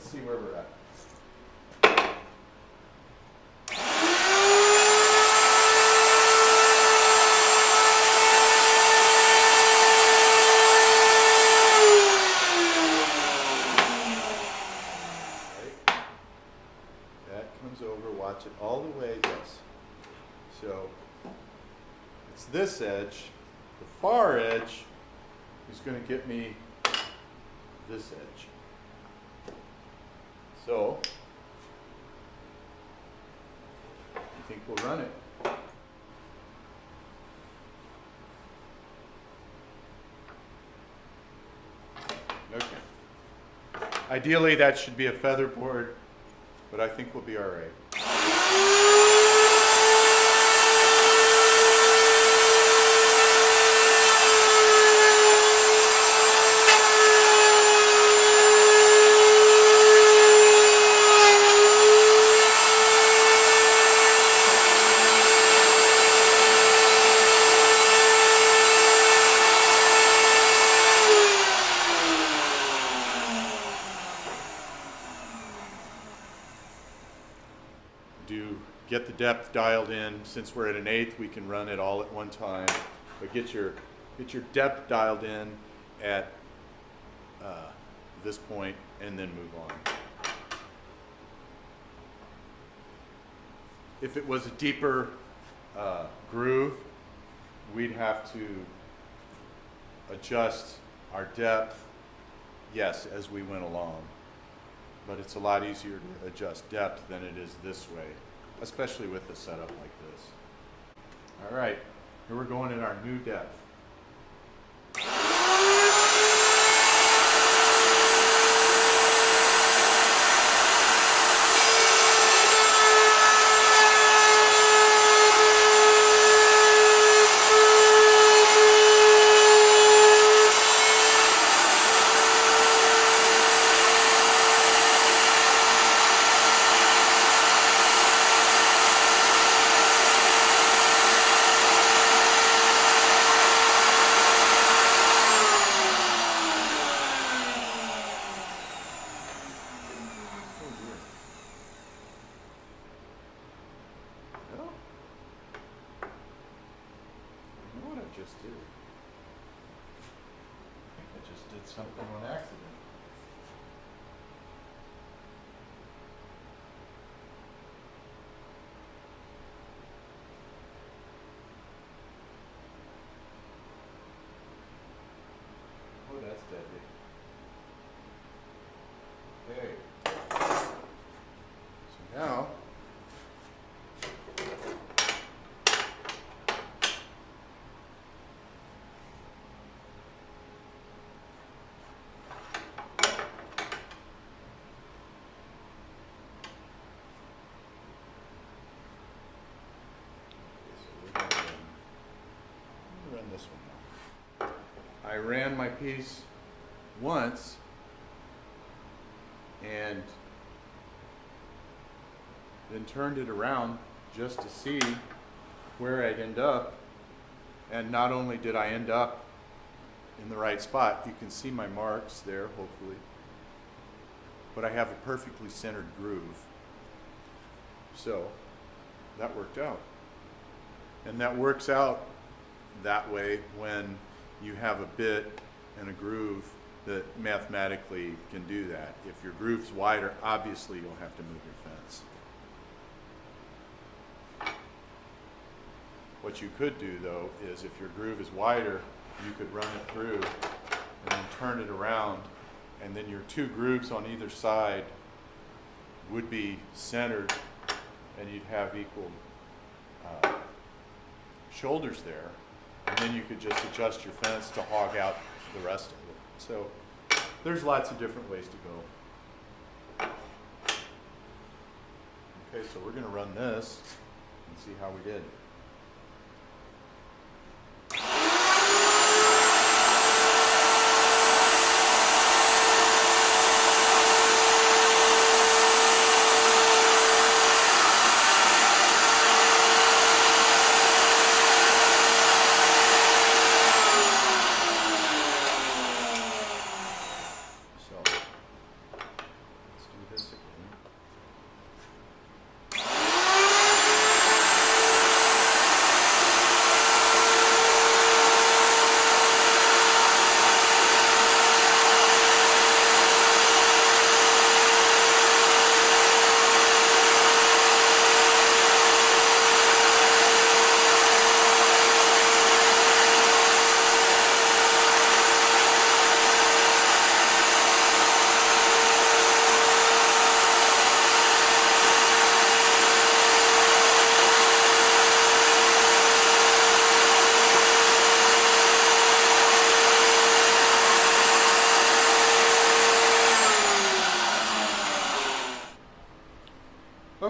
let's see where we're at. Over, watch it all the way, yes. So it's this edge. The far edge is going to get me this edge. So I think we'll run it. Okay. Ideally that should be a feather board, but I think we'll be all right. Get the depth dialed in. Since we're at an eighth, we can run it all at one time. But get your depth dialed in at this point, and then move on. If it was a deeper groove, we'd have to adjust our depth, yes, as we went along. But it's a lot easier to adjust depth than it is this way, especially with a setup like this. All right, here we're going in our new depth. Just did. I think I just did something on accident. Oh, that's deadly. Okay. So now, this one now. I ran my piece once and then turned it around just to see where I'd end up, and not only did I end up in the right spot, you can see my marks there hopefully, but I have a perfectly centered groove. So that worked out, and that works out that way when you have a bit and a groove that mathematically can do that. If your groove's wider, obviously you'll have to move your fence. What you could do though is, if your groove is wider, you could run it through and then turn it around, and then your two grooves on either side would be centered, and you'd have equal shoulders there. And then you could just adjust your fence to hog out the rest of it. So there's lots of different ways to go. Okay, so we're going to run this and see how we did.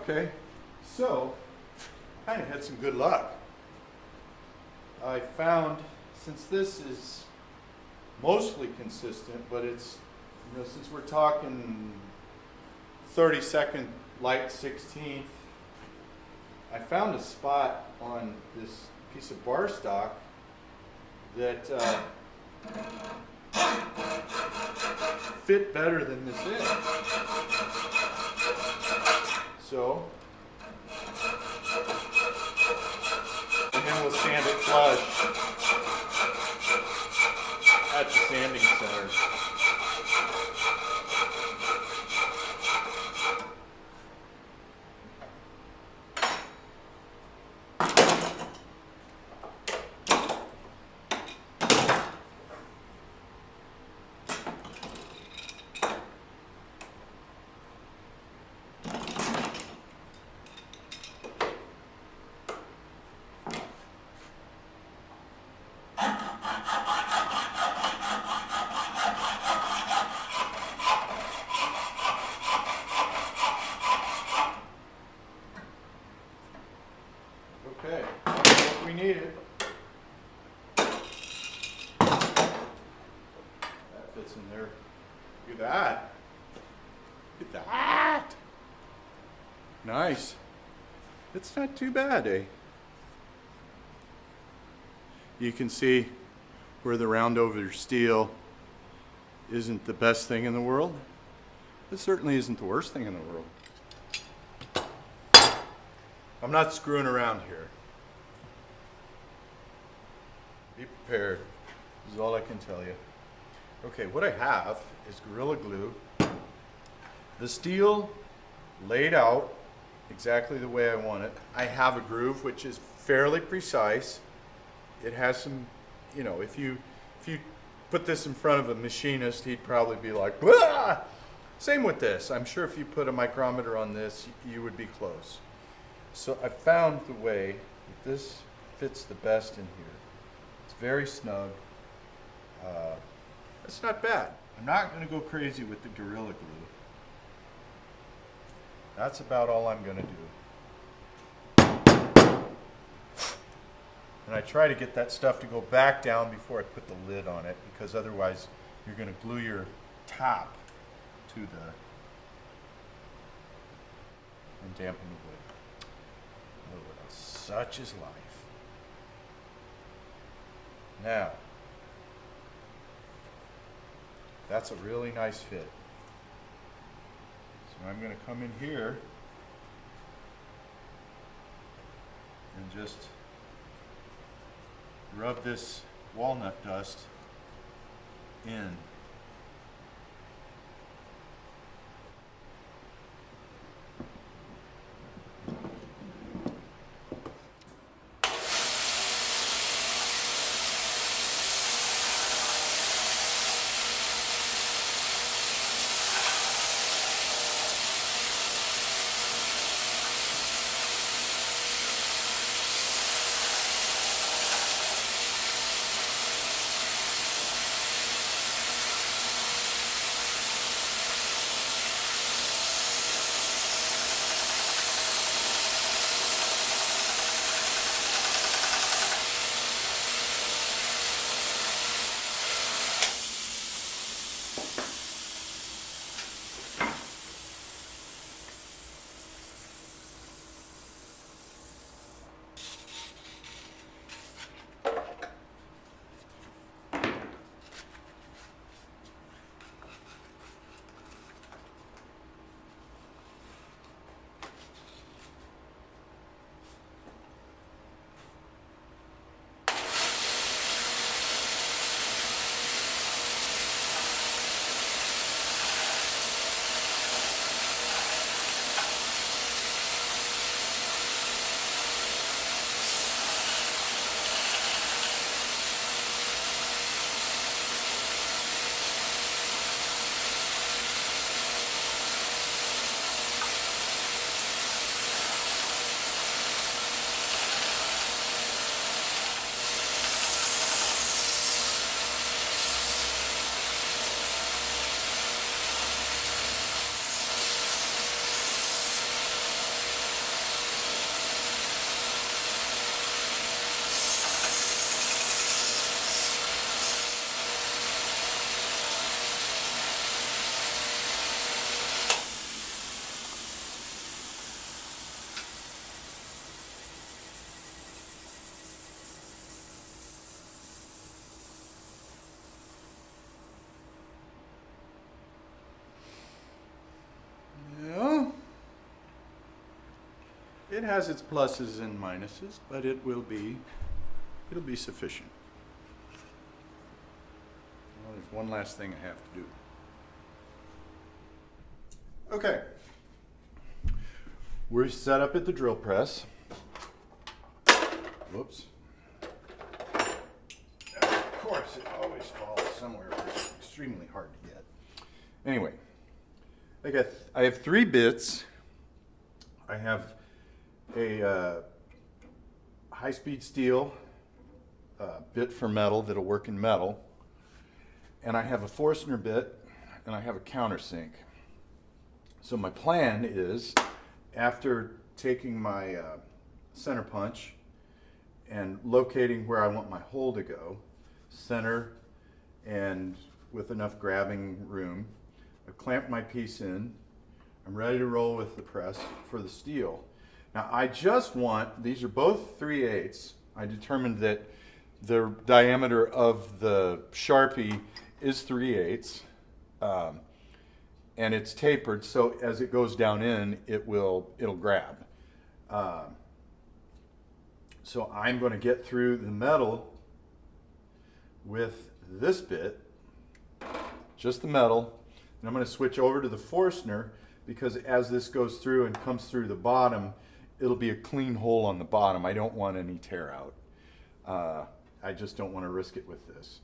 Okay, so kind of had some good luck. I found, since this is mostly consistent, but it's, since we're talking 32nd light 16th, I found a spot on this piece of bar stock that fit better than this is. So, and then we'll sand it flush at the sanding center. Okay, that's what we needed. That fits in there. Look at that. Look at that. Nice. It's not too bad, eh? You can see where the round over steel isn't the best thing in the world. It certainly isn't the worst thing in the world. I'm not screwing around here. Be prepared. This is all I can tell you. Okay, what I have is Gorilla Glue. The steel laid out exactly the way I want it. I have a groove which is fairly precise. It has some, if you put this in front of a machinist, he'd probably be like, "Wah!" Same with this. I'm sure if you put a micrometer on this, you would be close. So I found the way that this fits the best in here. It's very snug. It's not bad. I'm not going to go crazy with the Gorilla Glue. That's about all I'm going to do. And I try to get that stuff to go back down before I put the lid on it, because otherwise you're going to glue your top to the and dampen the wood. Oh, such is life. Now, that's a really nice fit. So I'm going to come in here and just rub this walnut dust in. It has its pluses and minuses, but it'll be sufficient. Well, there's one last thing I have to do. Okay. We're set up at the drill press. Whoops. Of course, it always falls somewhere. It's extremely hard to get. Anyway, I have 3 bits. I have a high-speed steel bit for metal that'll work in metal, and I have a Forstner bit, and I have a countersink. So my plan is, after taking my center punch and locating where I want my hole to go, center and with enough grabbing room, I clamp my piece in. I'm ready to roll with the press for the steel. Now I just want, these are both 3/8. I determined that the diameter of the Sharpie is 3/8. And it's tapered, so as it goes down in, it'll grab. So I'm going to get through the metal with this bit, just the metal, and I'm going to switch over to the Forstner, because as this goes through and comes through the bottom, it'll be a clean hole on the bottom. I don't want any tear out. I just don't want to risk it with this.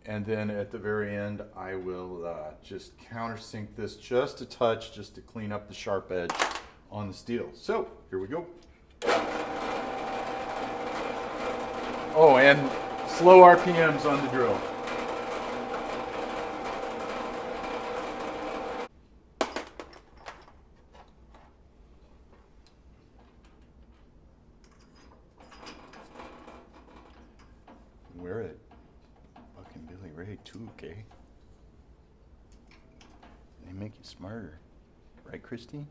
And then at the very end, I will just countersink this just a touch, just to clean up the sharp edge on the steel. So, here we go. Oh, and slow RPMs on the drill. Wear it. Fucking Billy Ray too, okay? They make you smarter. Right, Christy?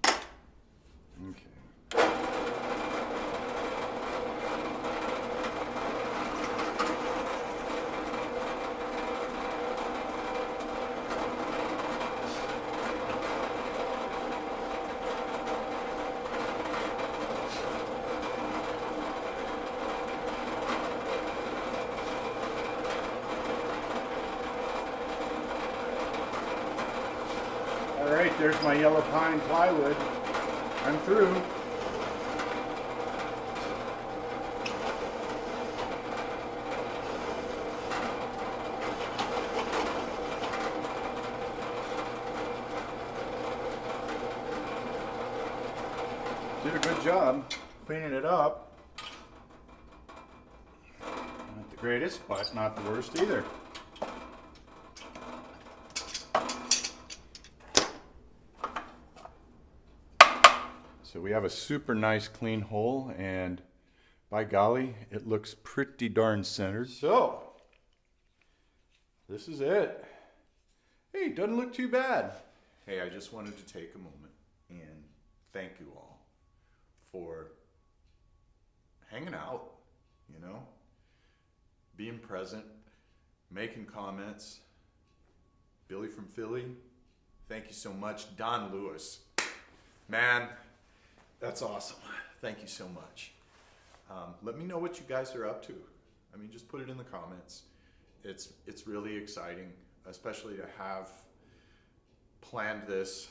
Okay. All right, there's my yellow pine plywood. I'm through. Did a good job cleaning it up. Not the greatest, but not the worst either. So we have a super nice clean hole, and by golly, it looks pretty darn centered. So, this is it. Hey, doesn't look too bad. Hey, I just wanted to take a moment and thank you all for hanging out, you know, being present, making comments. Billy from Philly, thank you so much. Don Lewis, man, that's awesome. Thank you so much. Let me know what you guys are up to. I mean, just put it in the comments. It's really exciting, especially to have planned this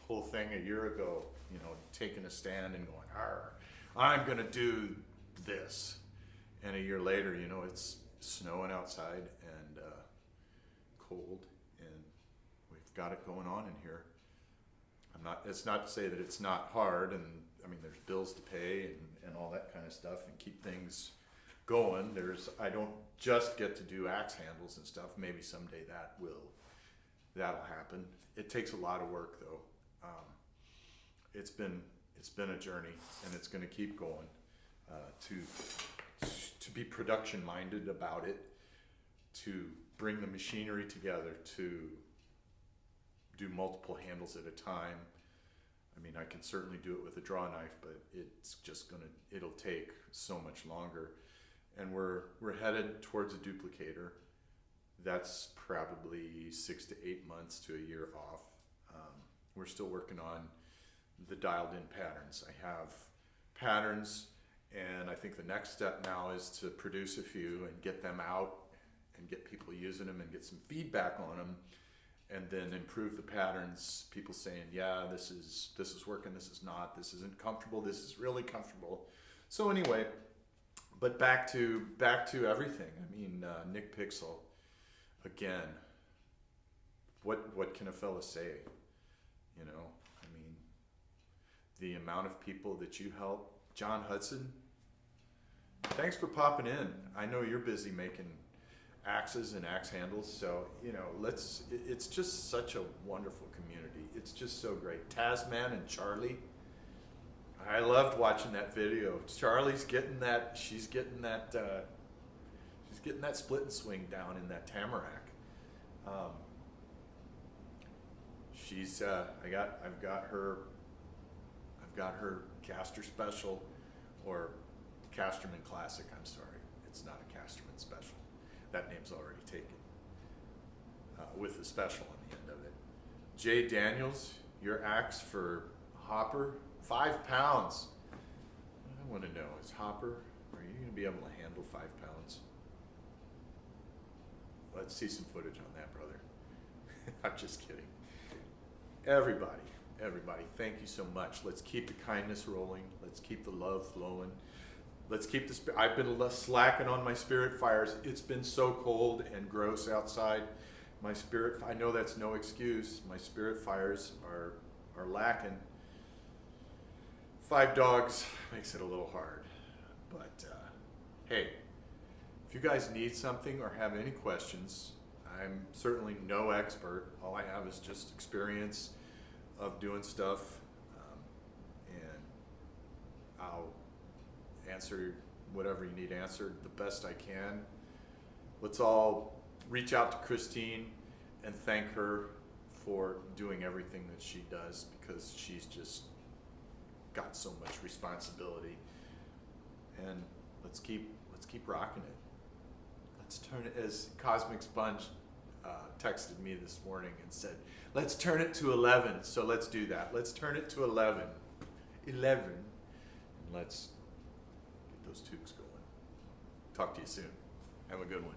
whole thing a year ago, you know, taking a stand and going, I'm gonna do this. And a year later, you know, it's snowing outside and cold, and we've got it going on in here. It's not to say that it's not hard, and I mean, there's bills to pay and all that kind of stuff, and keep things going. I don't just get to do axe handles and stuff. Maybe someday that'll happen. It takes a lot of work though. It's been a journey, and it's going to keep going. To be production minded about it, to bring the machinery together, to do multiple handles at a time. I mean, I can certainly do it with a draw knife, but it'll take so much longer. And we're headed towards a duplicator. That's probably 6 to 8 months to a year off. We're still working on the dialed in patterns. I have patterns, and I think the next step now is to produce a few and get them out and get people using them and get some feedback on them, and then improve the patterns. People saying, yeah, this is working, this is not, this isn't comfortable, this is really comfortable. So anyway, but back to everything. I mean, Nick Pixel, again, what can a fella say? You know, I mean, the amount of people that you help. John Hudson, thanks for popping in. I know you're busy making axes and axe handles, so you know, it's just such a wonderful community. It's just so great. Tasman and Charlie, I loved watching that video. Charlie's getting that, she's getting that split and swing down in that tamarack. I've got her Caster Special, or Casterman Classic, I'm sorry. It's not a Casterman Special. That name's already taken. With the special on the end of it. Jay Daniels, your axe for Hopper, 5 pounds. I want to know, is Hopper, are you going to be able to handle 5 pounds? Let's see some footage on that, brother. I'm just kidding. Everybody, thank you so much. Let's keep the kindness rolling. Let's keep the love flowing. Let's keep the I've been slacking on my spirit fires. It's been so cold and gross outside. My spirit, I know that's no excuse. My spirit fires are lacking. 5 dogs makes it a little hard. But hey, if you guys need something or have any questions, I'm certainly no expert. All I have is just experience of doing stuff, and I'll answer whatever you need answered the best I can. Let's all reach out to Christine and thank her for doing everything that she does, because she's just got so much responsibility. And let's keep rocking it. Let's turn it, as Cosmic Sponge texted me this morning and said, let's turn it to 11. So let's do that. Let's turn it to 11. 11. And let's get those tubes going. Talk to you soon. Have a good one.